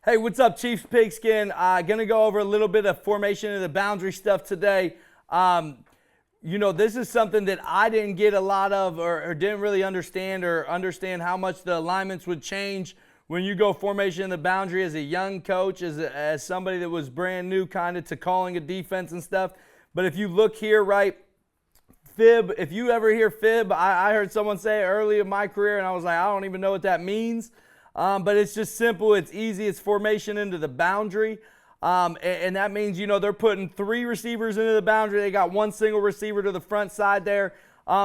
Hey, what's up, Chiefs Pigskin? Gonna go over a little bit of formation of the boundary stuff today. This is something that I didn't get a lot of or didn't really understand how much the alignments would change when you go formation in the boundary as a young coach, as somebody that was brand new kind of to calling a defense and stuff. But if you look here, right, fib, if you ever hear fib, I heard someone say it early in my career and I was like, I don't even know what that means. But it's just simple, it's easy, it's formation into the boundary. And that means, they're putting three receivers into the boundary. They got one single receiver to the front side there.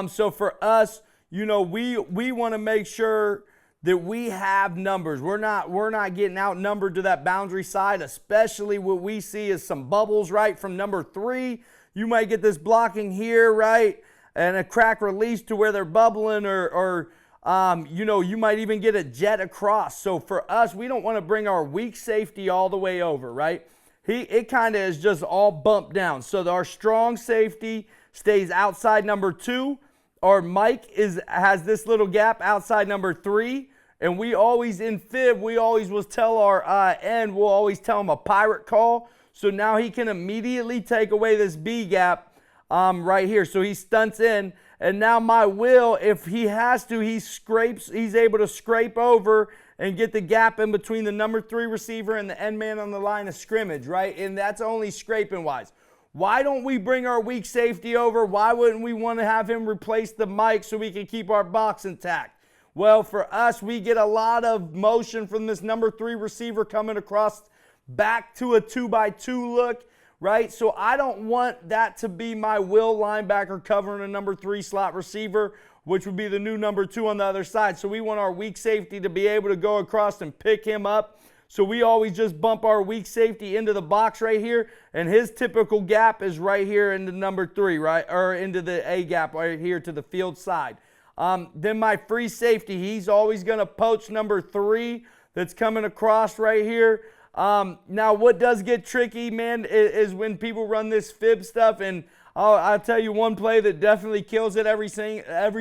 So for us, we want to make sure that we have numbers. We're not getting outnumbered to that boundary side, especially what we see is some bubbles, right, from number 3. You might get this blocking here, right, and a crack release to where they're bubbling or you might even get a jet across. So for us, we don't want to bring our weak safety all the way over, right? It kind of is just all bumped down. So our strong safety stays outside number 2. Our Mike has this little gap outside number 3. And we always, in fib, we always will tell our end, we'll always tell him a pirate call. So now he can immediately take away this B gap right here. So he stunts in. And now my will, if he has to, he's able to scrape over and get the gap in between the number 3 receiver and the end man on the line of scrimmage, right? And that's only scraping wise. Why don't we bring our weak safety over? Why wouldn't we want to have him replace the Mike so we can keep our box intact? Well, for us, we get a lot of motion from this number 3 receiver coming across back to a 2x2 look. Right? So I don't want that to be my will linebacker covering a number 3 slot receiver, which would be the new number 2 on the other side. So we want our weak safety to be able to go across and pick him up. So we always just bump our weak safety into the box right here, and his typical gap is right here into number 3, right? Or into the A gap right here to the field side. Then my free safety, he's always going to poach number 3 that's coming across right here. Now what does get tricky, man, is when people run this fib stuff, and I'll tell you one play that definitely kills it every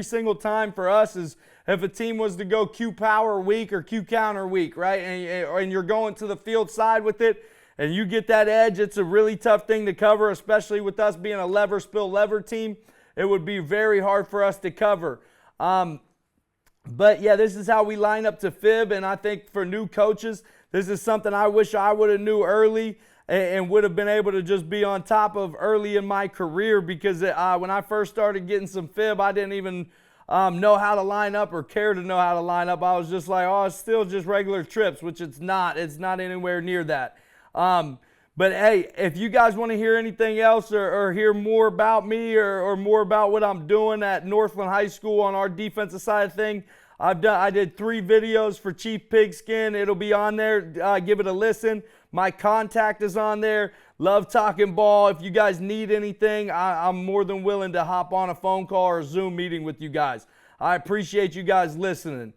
single time for us is if a team was to go Q power weak or Q counter weak, right? And you're going to the field side with it and you get that edge, it's a really tough thing to cover, especially with us being a lever spill lever team. It would be very hard for us to cover. But yeah, this is how we line up to fib, and I think for new coaches, this is something I wish I would have knew early and would have been able to just be on top of early in my career, because when I first started getting some fib, I didn't even know how to line up or care to know how to line up. I was just like, oh, it's still just regular trips, which it's not. It's not anywhere near that. But hey, if you guys want to hear anything else or hear more about me or more about what I'm doing at Northland High School on our defensive side of thing, I did 3 videos for Chief Pigskin. It'll be on there. Give it a listen. My contact is on there. Love talking ball. If you guys need anything, I'm more than willing to hop on a phone call or a Zoom meeting with you guys. I appreciate you guys listening.